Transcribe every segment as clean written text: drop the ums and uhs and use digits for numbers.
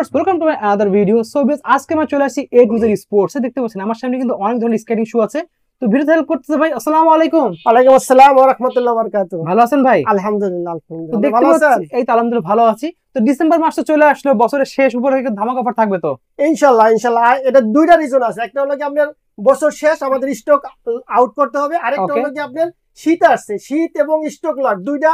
Viewers, welcome to my other video. So viewers, আজকে আমরা চলে আসি এ টু জেড স্পোর্টস এ। দেখতে পাচ্ছেন আমার সামনে কিন্তু অনেক ধরনের স্কেটিং শু আছে। তো ভিডিওতে হেল্প করতেছে ভাই। আসসালামু আলাইকুম। ওয়ালাইকুম আসসালাম ওয়া রাহমাতুল্লাহি ওয়া বারাকাতুহু। ভালো আছেন ভাই? আলহামদুলিল্লাহ তো দেখতে পাচ্ছেন এই তো আলহামদুলিল্লাহ ভালো আছি। তো ডিসেম্বর মাস তো চলে আসলো, বছরের শেষ, উপরে ধামাকা অফার থাকবে তো ইনশাআল্লাহ ইনশাআল্লাহ। এটা দুইটা রিজন আছে, একটা হলো কি আপনার বছর শেষ আমাদের স্টক আউট করতে হবে, আরেকটা হলো কি আপনার শীত আসছে, শীত এবং স্টক লট দুইটা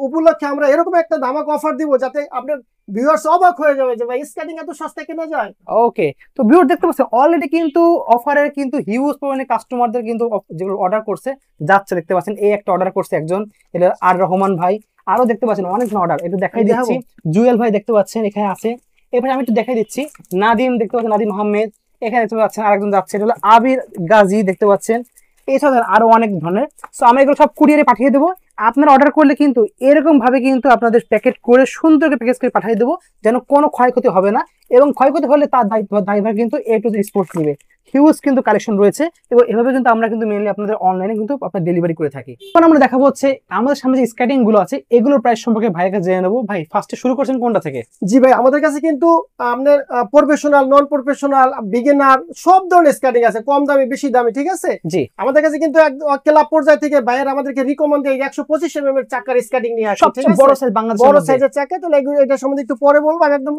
উপলক্ষে আমরা এরকম একটা ধামাকা অফার দিব যাতে আপনার ভিউয়ার্স অবাক হয়ে যাবে যে ভাই স্কেটিং এত সস্তা কেনা যায়। ওকে, তো ভিউয়ার দেখতে পাচ্ছেন অলরেডি কিন্তু অফারের কিন্তু হিউজ পরিমাণে কাস্টমারদের কিন্তু যেগুলো অর্ডার করছে যাচ্ছে। দেখতে পাচ্ছেন এই একটা অর্ডার করছে একজন, এটা আর রহমান ভাই। আরো দেখতে পাচ্ছেন অনেক অর্ডার, একটু দেখাই দিচ্ছি। জুয়েল ভাই দেখতে পাচ্ছেন এখানে আছে। এবার আমি একটু দেখাই দিচ্ছি, নাদিম দেখতে পাচ্ছেন, নাদিম আহমেদ এখানে দেখতে পাচ্ছেন। আরেকজন যাচ্ছে, এটা হলো আবির গাজী দেখতে পাচ্ছেন। এছাড়া আরো অনেক ধরনের। সো আমরা এগুলো সব কুরিয়ারে পাঠিয়ে দেবো। আপনারা অর্ডার করলে কিন্তু এরকম ভাবে কিন্তু আপনাদের প্যাকেট করে সুন্দর করে প্যাকেজ করে পাঠিয়ে দেবো, যেন কোনো ক্ষয়ক্ষতি হবে না। এবং ক্ষয়ক্ষতি হলে তার দায়ভার কিন্তু এ টু জেড স্পোর্টস নেবে। হিউজ কিন্তু কালেকশন রয়েছে এবং এভাবে কিন্তু আমরা কিন্তু মেইনলি আপনাদের অনলাইনে কিন্তু আপনার ডেলিভারি করে থাকি। এখন আমরা দেখাবো হচ্ছে আমাদের সামনে যে স্কেটিং গুলো আছে এগুলোর প্রাইস সম্পর্কে ভাইয়ের কাছে জেনে নেবো। ভাই ফার্স্টে শুরু করছেন কোনটা থেকে? জি ভাই, আমাদের কাছে কিন্তু আপনার প্রফেশনাল, নন প্রফেশনাল, বিগিনার সব ধরনের স্কেটিং আছে, কম দামি বেশি দামি, ঠিক আছে। জি, আমাদের কাছে কিন্তু ক্লাব পর্যায় থেকে ভাইয়ের আমাদেরকে রিকমেন্ড 125 mm এর চাকার স্কেটিং নিয়ে আসে, সবচেয়ে বড় সাইজ, বাংলাদেশের বড় সাইজের চাকা। তাহলে এটা সম্বন্ধে একটু পরে বলবো। আমি একদম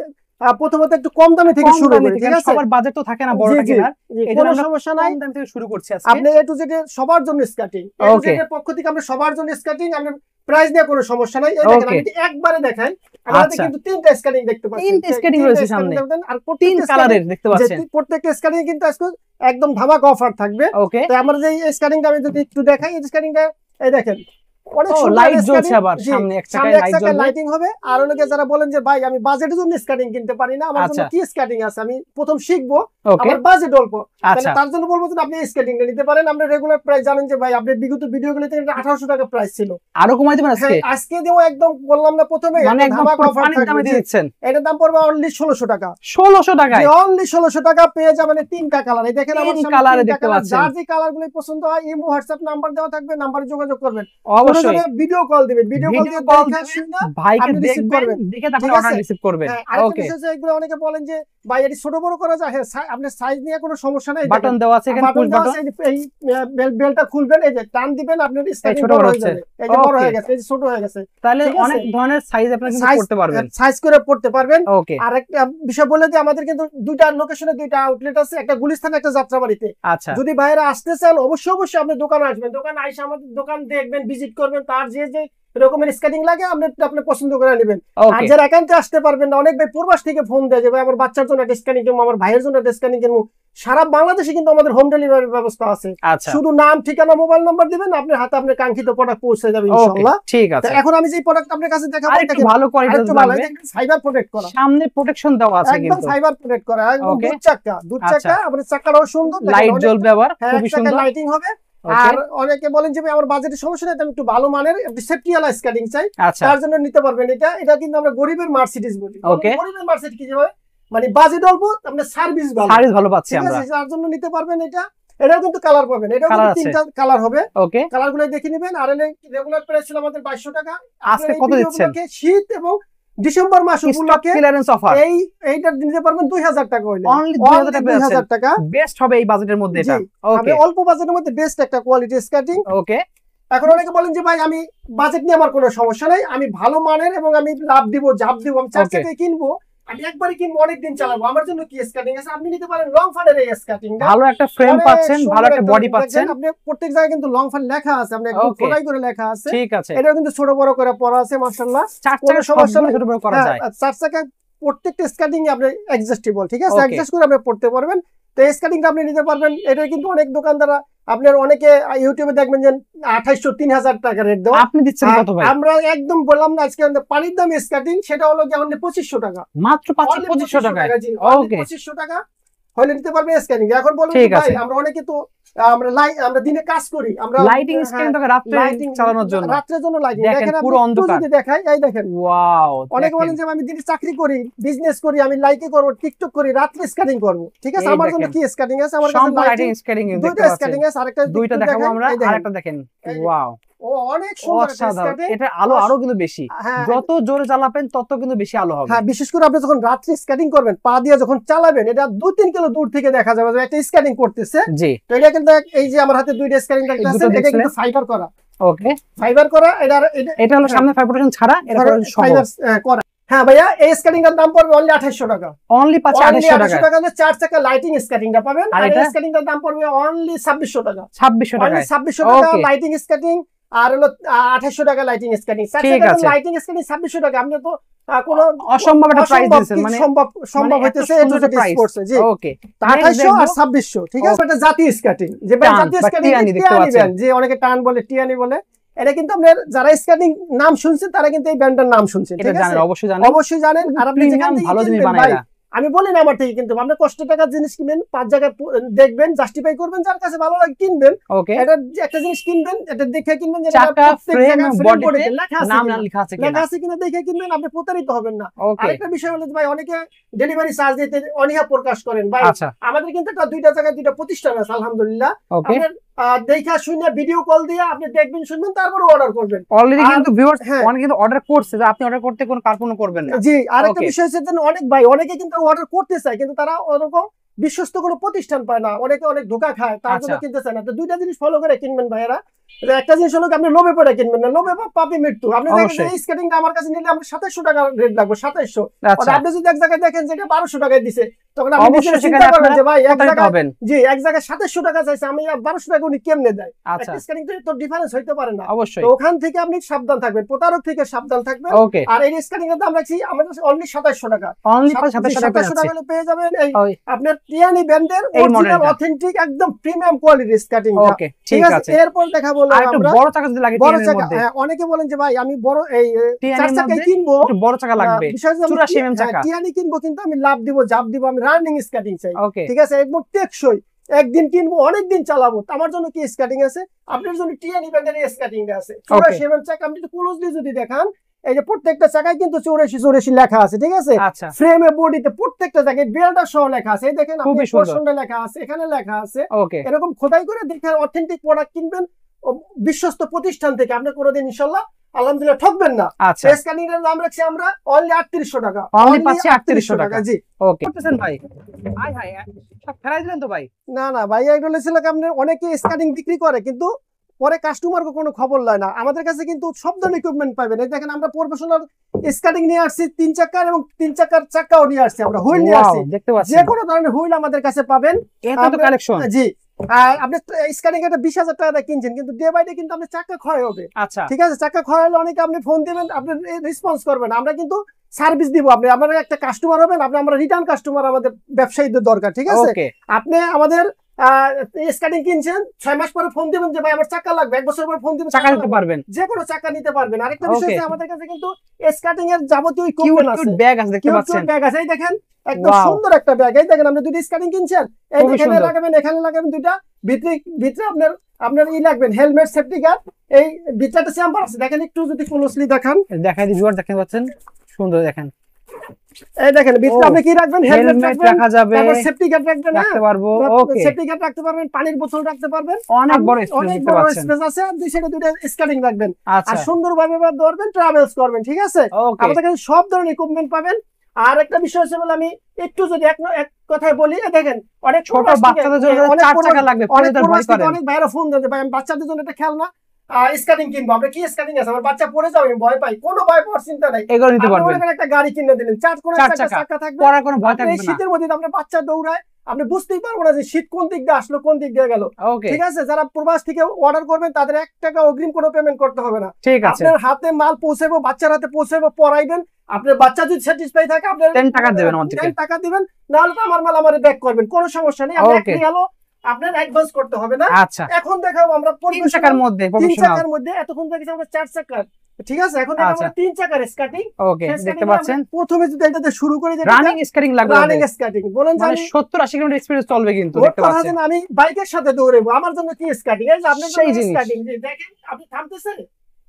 প্রথমত একটু কম দামি থেকে শুরু করি, ঠিক আছে। সবার বাজেট তো থাকে না বড়টা কেনার, কোনো সমস্যা নাই, কম দাম থেকে শুরু করছি আজকে। আপনি এ টু জেড সবার জন্য স্কেটিং, এ টু জেড এর পক্ষ থেকে আমরা সবার জন্য স্কেটিং, আমরা প্রাইস নিয়ে কোনো সমস্যা নাই। এই দেখেন, আমি একবারে দেখাই, আমাদের কিন্তু তিনটা স্কেটিং দেখতে পাচ্ছেন, তিনটা স্কেটিং রয়েছে সামনে, আর তিন কালারের দেখতে পাচ্ছেন। প্রত্যেকটা স্কেটিং কিন্তু আজকে একদম ধামাকা অফার থাকবে। ওকে, তো আমরা যে এই স্কেটিংটা আমি যদি একটু দেখাই, এই স্কেটিংটা এই দেখেন অনেক সুন্দর লাইট জ্বলছে, আবার সামনে এক চাকায় লাইট জ্বলবে, লাইটিং হবে। আর অনেকে যারা বলেন যে ভাই আমি বাজেটের জন্য স্কেটিং কিনতে পারি না, আমার জন্য কি স্কেটিং আছে, আমি প্রথম শিখবো, আমার বাজেট অল্প, তার জন্য বলবো যে আপনি স্কেটিংটা নিতে পারেন। আমরা রেগুলার প্রাইস জানেন যে ভাই আপনি বিগত ভিডিওগুলোতে 1800 টাকা প্রাইস ছিল, আরো কমাই দিবেন আজকে? আজকে দেবো একদম, বললাম না প্রথমে, মানে একদম পানির দামে দিয়ে দিচ্ছেন। এটার দাম পড়বে অনলি 1600 টাকা। 1600 টাকায় অনলি 1600 টাকা পেয়ে যাবেন তিনটা কালার। এই দেখেন আমার কালারে দেখতে পাচ্ছেন, যার যে কালারগুলো পছন্দ হয় ইমো হোয়াটসঅ্যাপ নাম্বার দেওয়া থাকবে, নাম্বারে যোগাযোগ করবেন। অবশ্যই ভিডিও কল দিবেন, ভিডিও কল দিয়ে দেখে শুনে ভাইকে দেখবেন, দেখে তারপরে অর্ডার রিসিভ করবেন। ওকে, এগুলো অনেকে বলেন যে ভাই এটি ছোট বড় করা যায়, হ্যাঁ আপনি সাইজ নিয়ে কোনো সমস্যা নাই, বাটন দেওয়া আছে এখানে, পুশ বাটন, এই বেলটা খুলবেন, এই যে টান দিবেন, আপনার স্কেটিং বড় হয়ে যাবে। এই যে বড় হয়ে গেছে, এই যে ছোট হয়ে গেছে, তাহলে অনেক ধরনের সাইজ আপনি কিন্তু করতে পারবেন, সাইজ করে পড়তে পারবেন। ওকে, আর একটা বিষয় বলে যে আমাদের কিন্তু দুইটা লোকেশনে দুইটা আউটলেট আছে, একটা গুলিস্তানে, একটা যাত্রাবাড়িতে। আচ্ছা, যদি বাইরে আসতে চান অবশ্যই আপনি দোকানে আসবেন, দোকানে এসে আমাদের দোকান দেখবেন, ভিজিট করবেন, তার যে এরকমের স্কেটিং লাগে আপনি পছন্দ করে নেবেন। আর যারা একান্তে আসতে পারবেন না, অনেক ভাই প্রবাস থেকে ফোন দেয় যে ভাই আমার বাচ্চার জন্য একটা স্কেটিং কিনবো, আমার ভাইয়ের জন্য একটা স্কেটিং কিনবো। সারা বাংলাদেশে কিন্তু আমাদের হোম ডেলিভারির ব্যবস্থা আছে। শুধু নাম, ঠিকানা, মোবাইল নাম্বার দিবেন, আপনার হাতে আপনার কাঙ্ক্ষিত প্রোডাক্ট পৌঁছে যাবে ইনশাআল্লাহ। ঠিক আছে, এখন আমি যে প্রোডাক্ট আপনার কাছে দেখাবো এটা ভালো কোয়ালিটির লাগবে, ফাইবার প্রোটেক্ট করা, সামনে প্রোটেকশন দেওয়া আছে, কিন্তু একদম ফাইবার প্রোটেক্ট করা, একদম দুধ চাকা, আপনার চাকাটাও সুন্দর, লাইট জ্বলবে, আবার খুবই সুন্দর লাইটিং হবে। আর অনেকে বলেন যে আমার বাজেটের সমস্যা নেই, আমি একটু ভালো মানের সেফটি ওয়ালা স্কেটিং চাই, তার জন্য নিতে পারবেন। এটা কিন্তু আমরা গরিবের মার্সিডিজ বলি। গরিবের মার্সিডিজ কি হবে, মানে বাজেট অল্প, আপনার সার্ভিস ভালো পাচ্ছি আমরা, তার জন্য নিতে পারবেন। এটাও কিন্তু কালার পাবেন, এটাও কিন্তু তিনটা কালার হবে। ওকে, কালারগুলো দেখে নেবেন। আর রেগুলার প্রাইস ছিল আমাদের 2200 টাকা, আজকে কত দিচ্ছেন? শীত এবং ডিসেম্বর মাস উপলক্ষে ক্লিয়ারেন্স অফার, এইটা নিতে পারবেন 2000 টাকা হইলে, অনলি 2000 টাকা বেস্ট হবে এই বাজেটের মধ্যে। এটা ওকে, অল্প বাজেটের মধ্যে বেস্ট একটা কোয়ালিটি স্কেটিং। ওকে, এখন অনেকে বলেন যে ভাই আমি বাজেট নিয়ে আমার কোনো সমস্যা নাই, আমি ভালো মানের এবং আমি লাভ দিব, ঝাপ দিব, আমি 4 টাকায় কিনবো, আমি একবারই কিনবো, অনেকদিন চালাবো, আমার জন্য কি স্কেটিং আছে, আপনি নিতে পারেন লং ফানের এই স্কেটিংটা। ভালো একটা ফ্রেম পাচ্ছেন, ভালো একটা বডি পাচ্ছেন, আপনি প্রত্যেক জায়গায় কিন্তু লং ফান লেখা আছে, আপনি একদম খোদাই করে লেখা আছে। ঠিক আছে, এটাও কিন্তু ছোট বড় করে পড়া আছে মাশাআল্লাহ। 4 চাকা সমস্যা ছোট বড় করা যায়, 4 চাকা প্রত্যেকটা স্কেটিং আপনি অ্যাডজাস্টেবল, ঠিক আছে, অ্যাডজাস্ট করে আপনি পড়তে পারবেন। তো এই স্কেটিংটা আপনি নিতে পারবেন। এটা কিন্তু অনেক দোকানদার, আপনার অনেকে ইউটিউবে দেখবেন যে 2800-3000 টাকা রেট দেওয়া, আপনি দিচ্ছেন কত ভাই? আমরা একদম বললাম না আজকে পানির দাম স্কেটিং, সেটা হলো কি আমাদের 2500 টাকা, মাত্র 2500 টাকা। ওকে, 2500 টাকা হলে নিতে পারবেন স্কেটিং। এখন বলুন ভাই আমরা অনেকে তো আমরা দিনে কাজ করি, আমরা লাইটিং স্ক্রিন তো রাতে চালানোর জন্য, রাতের জন্য লাইটিং। দেখেন পুরো অন্ধকার যদি দেখাই, এই দেখেন, ওয়াও। অনেকে বলেন যে আমি দিনে চাকরি করি, বিজনেস করি, আমি লাইকে করব, টিকটক করি, রাতে স্ক্যানিং করব, ঠিক আছে? আমার জন্য কি স্ক্যানিং আছে? আমার কাছে লাইটিং স্ক্যানিং দুইটা স্ক্যানিং আছে, আরেকটা দুইটা দেখাবো আমরা, আরেকটা দেখেন, ওয়াও ও অনেক সুন্দর স্ক্যানিং। এটা আলো আরো কিন্তু বেশি, যত জোরে চালাবেন তত কিন্তু বেশি আলো হবে। হ্যাঁ, বিশেষ করে আপনি যখন রাত্রে স্ক্যানিং করবেন, পা দিয়ে যখন চালাবেন, এটা 2-3 কিলো দূর থেকে দেখা যাবে যে একটা স্ক্যানিং করতেছে। জি, তো এটা কিন্তু এই যে আমার হাতে দুইটা স্ক্যানিং দেখতেছেন, এটা কিন্তু ফাইবার করা। ওকে, ফাইবার করা। এটা হলো সামনে ফাইবার প্রোটেকশন ছাড়া, এটা ফাইবার করা। হ্যাঁ ভাইয়া, এই স্ক্যানিংটার দাম পড়বে অনলি 2800 টাকা। অনলি 2800 টাকা। চার চাকা লাইটিং স্ক্যানিংটা পাবেন। আর এই স্ক্যানিংটার দাম পড়বে অনলি 2600 টাকা। 2600 টাকা, 2600 টাকা লাইটিং স্ক্যানিং, আর হলো 2800 টাকা লাইটিং স্ক্যানিং। লাইটিং স্ক্যানিং 2600 টাকা। আপনি তো কোনো অসম্ভব একটা প্রাইস দিয়েছেন, মানে সম্ভব হইতেছে এই দুটো প্রাইস পড়ছে। জি, ওকে, 2800 আর 2600, ঠিক আছে? এটা জাতীয় স্ক্যানিং, যে জাতীয় স্ক্যানিং যে অনেকে টান বলে, টিয়ানি বলে, এটা কিন্তু আপনার যারা স্ক্যানিং নাম শুনছেন তারা কিন্তু এই ব্র্যান্ডের নাম শুনছেন, ঠিক আছে? অবশ্যই জানেন। আর আপনি যেখান থেকে ভালো জিনিস বানায়, আমি বলি না আমার থেকে, কিন্তু আপনি কষ্ট টাকার জিনিস কিনবেন, 5 জায়গায় দেখবেন, জাস্টিফাই করবেন, যার কাছে ভালো লাগে কিনবেন। এটা একটা জিনিস কিনবেন, এটা দেখে কিনবেন যে চাকা ফ্রেম বডিতে নাম লেখা আছে কিনা দেখে কিনবেন, আপনি প্রতারিত হবেন না। আরেকটা বিষয় হলো ভাই, অনেকে ডেলিভারি চার্জ দিতে অনীহা প্রকাশ করেন ভাই। আমাদের কিন্তু একটা দুইটা জায়গায় দুইটা প্রতিষ্ঠান আছে আলহামদুলিল্লাহ। আপনার দেখা শুনে ভিডিও কল দিয়ে আপনি দেখবেন, শুনবেন, তারপরে অর্ডার করবেন। অলরেডি কিন্তু ভিউয়ার্স অনেকে কিন্তু অর্ডার করছে, যে আপনি অর্ডার করতে কোনো কার্পণ্য করবেন না। জি, আরেকটা বিষয় হচ্ছে যে অনেক ভাই, অনেকে কিন্তু অর্ডার করতে চায়, কিন্তু তারা ওরকম বিশ্বস্ত কোনো প্রতিষ্ঠান পায় না, অনেকে অনেক ধোঁকা খায়, তার জন্য কিনতে চায় না। তো দুইটা জিনিস ফলো করে কিনবেন ভাইয়েরা। একটা জিনিস হলো আপনি লোভে পড়ে কিনবেন না, লোভে পাপি মৃত্যু। আপনি দেখেন এই স্ক্যানিংটা আমার কাছে নিলে আমরা 2700 টাকা রেট লাগবে, 2700। আপনি যদি এক জায়গায় দেখেন যেটা 1200 টাকায় দিছে, তখন আপনি নিজে চিন্তা করবেন যে ভাই এক জায়গায়, জি, এক জায়গায় 2700 টাকা চাইছে, আমি 1200 টাকা উনি কেমনে দেয়? স্ক্যানিং তো ডিফারেন্স হইতে পারে না। তো ওখান থেকে আপনি সাবধান থাকবেন, প্রতারক থেকে সাবধান থাকবেন। আর এই স্ক্যানিং এর দাম রাখছি আমাদের অনলি 2700 টাকা। অনলি 2700 টাকা পেয়ে যাবেন এই আপনার টিয়ানি ব্র্যান্ডের অরিজিনাল অথেন্টিক একদম প্রিমিয়াম কোয়ালিটির স্ক্যানিং। ওকে, ঠিক আছে। এরপর দেখাবো আমরা বড় চাকা যদি লাগে টিয়ানির মধ্যে। হ্যাঁ, অনেকে বলেন যে ভাই আমি বড় এই 4 চাকা কিনবো, একটু বড় চাকা লাগবে, 84 mm চাকা। টিয়ানি কিনবো, কিন্তু আমি লাভ দিব, জাপ দিব, আমি রানিং স্ক্যানিং চাই, ওকে, ঠিক আছে? একদম টেকসই, একদিন কিনবো, অনেকদিন চালাবো। আমার জন্য কি স্ক্যানিং আছে, আপনার জন্য টিয়ানি ব্র্যান্ডের স্ক্যানিং আছে। 84 mm চাকা আপনি ক্লোজলি যদি দেখান, এই যে প্রত্যেকটা চাকায় কিন্তু 84 লেখা আছে, ঠিক আছে? ফ্রেমে বডিতে প্রত্যেকটা জায়গায় বেলটা সহ লেখা আছে। এই দেখেন আপনি পোর্শনটা লেখা আছে, এখানে লেখা আছে। এরকম খোদাই করে দেখে অথেন্টিক প্রোডাক্ট কিনবেন বিশ্বস্ত প্রতিষ্ঠান থেকে, আপনি কোনোদিন ইনশাআল্লাহ আলহামদুলিল্লাহ ঠকবেন না। স্ক্যানিং এর দাম রাখছি আমরা অনলি 3800 টাকা। অনলি পাচ্ছি 3800 টাকা। জি, ওকে। করতেছেন ভাই? হাই হাই, সব ফেরাই দিলেন তো ভাই? না না ভাই, এগুলো ছিল আপনার অনেকে স্ক্যানিং বিক্রি করে, কিন্তু পরে কাস্টমারকে কোনো খবর লয় না। আমাদের কাছে কিন্তু সব ধরনের ইকুইপমেন্ট পাবেন। এই দেখেন আমরা প্রফেশনাল স্ক্যানিং নিয়ে আসছি, 3 চাকার এবং 3 চাকার চাকাও নিয়ে আসছি, আমরা হুইল নিয়ে আসছি। যে কোনো ধরনের হুইল আমাদের কাছে পাবেন। এত তো কালেকশন। জি, আপনি স্ক্যানিং এটা 20,000 টাকা দিয়ে কিনছেন, কিন্তু ডে বাই ডে কিন্তু আপনার চাকা ক্ষয় হবে। ঠিক আছে? চাকা ক্ষয় হলে অনেকে আপনি ফোন দিবেন, আপনি রেসপন্স করবেন, আমরা কিন্তু সার্ভিস দিব। আপনি আমাদের একটা কাস্টমার হবেন, আমরা রিটার্ন কাস্টমার, আমাদের ব্যবসায়ীদের দরকার, ঠিক আছে? আপনি আমাদের স্ক্যানিং কিনছেন, 6 মাস পরে ফোন দিবেন যে ভাই আমার চাকা লাগবে, 1 বছর পরে ফোন দিবেন, চাকা নিতে পারবেন, যে কোনো চাকা নিতে পারবেন। আরেকটা বিষয় আছে, আমাদের কাছে কিন্তু স্ক্যানিং এর যাবতীয় ইকুইপমেন্ট আছে, ব্যাগ আছে, দেখতে পাচ্ছেন ব্যাগ আছে। এই দেখেন একদম সুন্দর একটা ব্যাগ। এই দেখেন আপনি দুটো স্ক্যানিং কিনছেন, এই এখানে লাগাবেন, এখানে লাগাবেন, দুইটা ভিতরে আপনার লাগবেন হেলমেট, সেফটি গার্ড, এই ভিতরটা চেম্বার আছে। দেখেন একটু যদি ক্লোজলি দেখান, দেখাই দিই ভিউয়ার, দেখতে পাচ্ছেন সুন্দর। দেখেন এই দেখেন ভিতরে আপনি কি রাখবেন, হেলমেট রাখা যাবে, তারপর সেফটি গার্ড রাখতে পারবো। ওকে, সেফটি গার্ড রাখতে পারবেন, পানির বোতল রাখতে পারবেন, অনেক বড় স্পেস আছে। আর দুই সাইডে দুটো স্ক্যানিং রাখবেন, আর সুন্দরভাবে ধরবেন, ট্রাভেলস করবেন, ঠিক আছে? আমাদের কাছে সব ধরনের ইকুইপমেন্ট পাবেন। আর একটা বিষয় হচ্ছে বলে আমি একটু যদি এক কথায় বলি, দেখেন অনেক ছোট বাচ্চাদের জন্য 4 চাকা লাগবে, অনেক ভাইরা ফোন দেয় ভাই আমি বাচ্চাদের জন্য একটা খেলনা স্ক্যানিং কিনবো, আমরা কি স্ক্যানিং আছে, আমার বাচ্চা পড়ে যাবে, আমি ভয় পাই। কোনো ভয় পাওয়ার চিন্তা নাই, এগুলো নিতে পারবেন। একটা গাড়ি কিনে দিলেন, 4 চাকা থাকবে, পড়ার কোনো ভয় থাকবে না। শীতের মধ্যে আমরা বাচ্চা দৌড়ায়, আপনি বুঝতেই পারবো না যে শীত কোন দিক দিয়ে আসলো, কোন দিক দিয়ে গেল, ঠিক আছে? যারা প্রবাস থেকে অর্ডার করবেন তাদের 1 টাকা অগ্রিম কোনো পেমেন্ট করতে হবে না, ঠিক আছে? আপনার হাতে মাল পৌঁছাবো, বাচ্চার হাতে পৌঁছাবো, পড়াইবেন, আপনার বাচ্চা যদি স্যাটিসফাই থাকে আপনি 10 টাকা দিবেন, 10 টাকা দিবেন, নাহলে তো আমার মাল আমারে ব্যাক করবেন, কোনো সমস্যা নেই। আমরা একই হলো, আপনার অ্যাডভান্স করতে হবে না। এখন দেখাবো আমরা 3 চাকার মধ্যে, এতক্ষণ দেখেছি আমরা 4 চাকার ঠিক আছে। এখন আমরা 3 চাকার স্কাটিং, ওকে দেখতে পাচ্ছেন। প্রথমে যদি এটাতে শুরু করে যে রানিং স্কাটিং লাগবে, রানিং স্কাটিং বলেন মানে 70-80 কিলোমিটার এক্সপেরিয়েন্স চলবে কিন্তু দেখতে পাচ্ছেন। আমি বাইকের সাথে দৌড়াবো, আমার জন্য কি স্কাটিং? এই যে আপনার জন্য স্কাটিং, দেখেন আপনি থামতেছেন,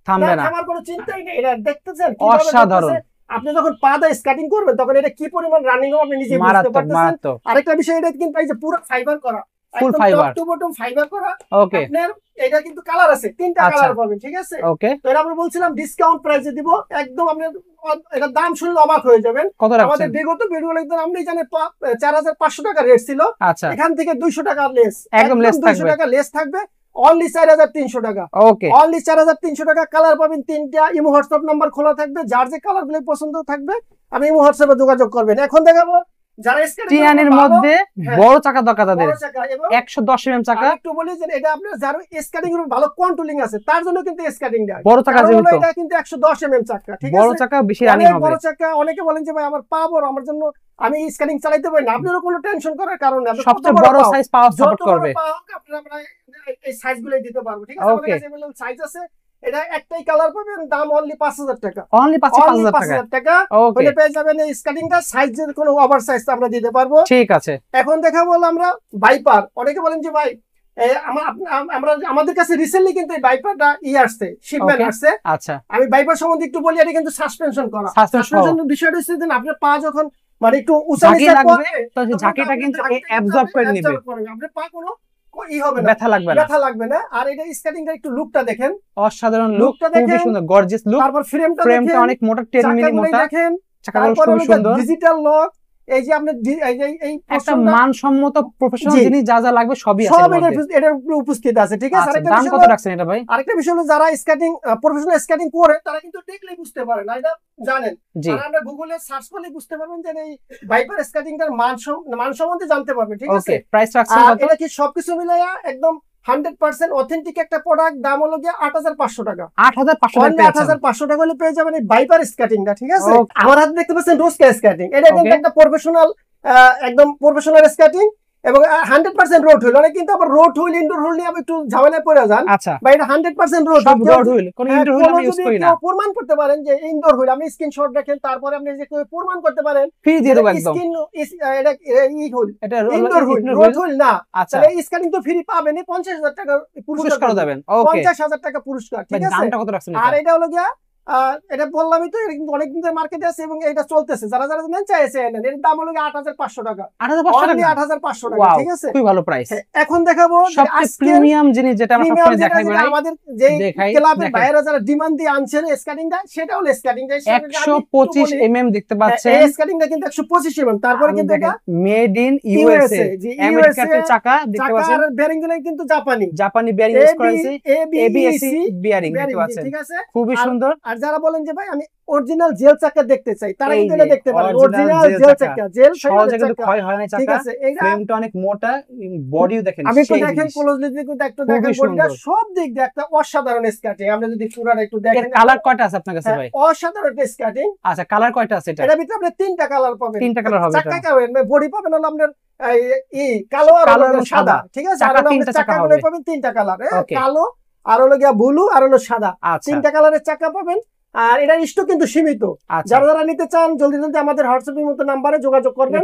থামবে না, আমার কোনো চিন্তাই নেই। এটা দেখতেছেন অসাধারণ। আপনি যখন পা দিয়ে স্কাটিং করবেন তখন এটা কি পরিমাণ রানিং হবে আপনি নিজে বুঝতে পারতেছেন। আরেকটা বিষয়, এটা কিন্তু এই যে পুরো ফাইবার করা, ফুল fibre, top to bottom fibre করা। ওকে আপনার এটা কিন্তু কালার আছে, 3টা কালার পাবেন, ঠিক আছে। ওকে, তো এটা আমরা বলছিলাম ডিসকাউন্ট প্রাইসে দিব একদম। আপনি এটা দাম শুনলে অবাক হয়ে যাবেন। আমাদের বিগত ভিডিও একদম আপনি জানেন 4500 টাকা রেট ছিল, আচ্ছা এখান থেকে 200 টাকা লেস, একদম লেস থাকবে, 200 টাকা লেস থাকবে, অনলি 4300 টাকা। ওকে, অনলি 4300 টাকা। কালার পাবেন 3টা, ইমো হোয়াটসঅ্যাপ নাম্বার খোলা থাকবে, যার যে কালার গুলো পছন্দ থাকবে আপনি ইমো হোয়াটসঅ্যাপে যোগাযোগ করবেন। এখন দেখাবো যারা টিয়ানের মধ্যে বড় চাকা দরকার তাদের, 110 mm চাকা। একটু বলি যে এটা আপনার যারা স্কেটিং এর ভালো কন্ট্রোলিং আছে তার জন্য কিন্তু স্কেটিং দেয় বড় চাকা, যেহেতু এটা কিন্তু 110 mm চাকা, ঠিক আছে। বড় চাকা বেশি রানিং হবে, বড় চাকা। অনেকে বলেন যে ভাই আমার পা বড়, আমার জন্য আমি স্কেটিং চালাতে পারি না। আপনারও কোনো টেনশন করার কারণ নেই, সবচেয়ে বড় সাইজ পাওয়ার সাপোর্ট করবে, আমরা এই সাইজগুলোই দিতে পারবো, ঠিক আছে। আমাদের কাছে এভেলেবল সাইজ আছে। এটা একটাই কালার পাবেন, দাম অনলি 5000 টাকা, অনলি 5000 টাকা। ওকে, পেয়ে যাবেন এই স্কাটিংটা। সাইজের কোনো ওভার সাইজ আমরা দিতে পারবো, ঠিক আছে। এখন দেখাবো আমরা ভাইপার। অনেকে বলেন যে ভাই আমাদের কাছে রিসেন্টলি কিন্তু এই ভাইপারটা আসছে, শিপমেন্ট আসছে। আচ্ছা, আমি ভাইপার সম্বন্ধে একটু বলি। এটা কিন্তু সাসপেনশন করা, সাসপেনশন বিষয়টা হচ্ছে যে আপনার পা যখন মানে একটু উঁচা নিচে লাগবে তো ঝাঁকিটা কিন্তু অ্যাবজর্ব করে নেবে, আপনার পা কোনো ব্যথা লাগবে না। আর এটা স্কেটিংটা একটু লুকটা দেখেন, অসাধারণ লুকটা খুবই সুন্দর, গর্জিয়াস লুক। তারপর ফ্রেমটা অনেক মোটা, 10 মিলি মোটা দেখেন, চাকাগুলো খুব সুন্দর, ডিজিটাল লক। এই যে আপনি এই একটা মানসম্মত প্রফেশনাল জিনিস যা যা লাগবে সবই আছে, সব এটার উপরে উপস্থিত আছে, ঠিক আছে। আরেকটা দাম কত রাখছেন এটা ভাই? আরেকটা বিষয় হলো যারা স্কেটিং প্রফেশনাল স্কেটিং করে তারা কিন্তু দেখলেই বুঝতে পারে না, এটা জানেন। আর আমরা গুগলে সার্চ করলে বুঝতে পারবেন যে এই ভাইপার স্কেটিংটার মান সম্বন্ধে জানতে পারবেন, ঠিক আছে। ওকে, প্রাইস রাখছেন কত? এটা কি সবকিছু মিলাইয়া একদম 100% অথেন্টিক একটা প্রোডাক্ট, দাম হলো গিয়ে 8500 টাকা। 8500 টাকা হলে পেয়ে যাবেন এই ভাইপার স্কেটিংটা, ঠিক আছে। আমার হাতে দেখতে পাচ্ছেন রোস্কা স্কেটিং, এটা কিন্তু একটা প্রফেশনাল, একদম প্রফেশনাল স্কেটিং এবং 100% রোড হুইল। অনেক কিন্তু আবার রোড হুইল ইনডোর হুইল নিয়ে একটু ঝামেলায় পড়ে যান। আচ্ছা, বা এটা 100% রোড হুইল, কোন ইনডোর হুইল আমি ইউজ করি না। প্রমাণ করতে পারেন যে ইনডোর হুইল, আপনি স্ক্রিনশট রাখেন, তারপরে আপনি যে প্রমাণ করতে পারেন, ফ্রি দিয়ে দেব একদম। এটা ই হুইল, এটা ইনডোর হুইল, রোড হুইল না। আচ্ছা, এই স্কেটিং তো ফ্রি পাবেনই, 50000 টাকা পুরস্কার দেবেন। ওকে, 50000 টাকা পুরস্কার, ঠিক আছে। দামটা কত রাখছেন? আর এটা হলো গিয়া এটা বললামই তো, এটা কিন্তু অনেকদিন ধরে মার্কেটে আছে এবং এটা চলতেছে। যারা যারা নেন চাইছে নেন। এর দাম হলো 8500 টাকা, 8500 টাকা, ঠিক আছে। খুবই ভালো প্রাইস। এখন দেখাবো সবচেয়ে প্রিমিয়াম জিনিস যেটা আমরা সবসময় দেখাই ভাই, আমাদের যে ক্লাবের বাইরে যারা ডিমান্ড দিয়ে আনছেন স্কেটিংটা, সেটা হলো স্কেটিংটা 125 mm দেখতে পাচ্ছেন। এই স্কেটিংটা কিন্তু 125 mm, তারপরে কিন্তু এটা মেড ইন ইউএসএ, আমেরিকাতে চাকা দেখতে পাচ্ছেন। আর বেয়ারিং গুলো কিন্তু জাপানি বেয়ারিং ইউজ করেছে, এবিএসি বেয়ারিং দেখতে পাচ্ছেন, ঠিক আছে, খুবই সুন্দর। আর যারা বলেন যে ভাই আমি অরিজিনাল জেল চাকা দেখতে চাই, তারা কিন্তু এটা দেখতে পারেন। অরিজিনাল জেল চাকা, জেল সহজে কিন্তু ক্ষয় হয় না চাকা, ঠিক আছে। এই ফ্রেমটা অনেক মোটা, বডিও দেখেন, আমি তো দেখেন ক্লোজলি কিন্তু একটু দেখেন, বডিটা সব দিক দিয়ে একটা অসাধারণ স্কেটিং। আমরা যদি পুরোটা একটু দেখেন, কালার কয়টা আছে আপনার কাছে ভাই? অসাধারণ স্কেটিং। আচ্ছা, কালার কয়টা আছে? এটা ভিতরে আপনি 3টা কালার পাবেন, 3টা কালার হবে। চাকা পাবেন, বডি পাবেন হলো আপনার কালো আর সাদা, ঠিক আছে। আর আপনি চাকাগুলো পাবেন 3টা কালার, কালো আর হলো গিয়া ব্লু আর হলো সাদা, 3টা কালারের চাকা পাবেন। আর এটা স্টক কিন্তু সীমিত, যারা যারা নিতে চান জলদি জলদি আমাদের হোয়াটসঅ্যাপ এর মতো নম্বরে যোগাযোগ করবেন।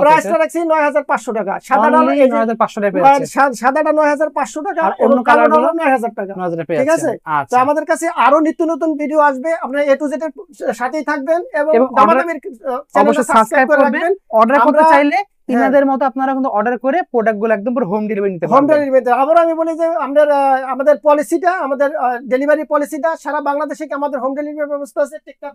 প্রাইসটা রাখছি 9500 টাকা, সাদাটা 9500 টাকা পেয়েছে, সাদাটা 9500 টাকা, অন্য কালারগুলো 9000 টাকা, ঠিক আছে। তো আমাদের কাছে আরো নিত্য নতুন ভিডিও আসবে, আপনারা এ টু জেড এর সাথেই থাকবেন এবং দামাদামির চ্যানেলটা সাবস্ক্রাইব করে রাখবেন। অর্ডার করতে চাইলে ইনাদের মতো আপনারা কিন্তু অর্ডার করে প্রোডাক্টগুলো একদম পুরো হোম ডেলিভারি নিতে পারবেন। হোম ডেলিভারি আবার আমি বলি যে আমাদের পলিসিটা, আমাদের ডেলিভারি পলিসিটা সারা বাংলাদেশে আমাদের হোম ডেলিভারি ব্যবস্থা আছে। টিকটক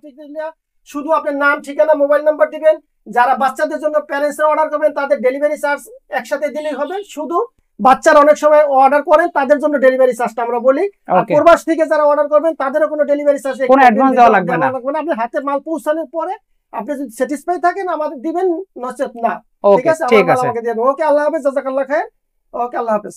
শুধু আপনার নাম, ঠিকানা, মোবাইল নাম্বার দিবেন। যারা বাচ্চাদের জন্য প্যারেন্টসরা অর্ডার করবেন তাদের ডেলিভারি চার্জ একসাথে দিলেই হবে। শুধু বাচ্চারা অনেক সময় অর্ডার করেন, তাদের জন্য ডেলিভারি চার্জটা আমরা বলি। আর প্রবাস থেকে যারা অর্ডার করবেন তাদেরও কোনো ডেলিভারি চার্জ, কোনো অ্যাডভান্স দেওয়া লাগবে না। আপনি হাতে মাল পৌঁছানোর পরে আপনি যদি স্যাটিসফাই থাকেন আমাদের দিবেন, নচেত না, ঠিক আছে। আমাকে দিয়ে দেন। ওকে, আল্লাহ হাফেজ, জাযাকাল্লাহ খায়ের। ওকে, আল্লাহ হাফেজ।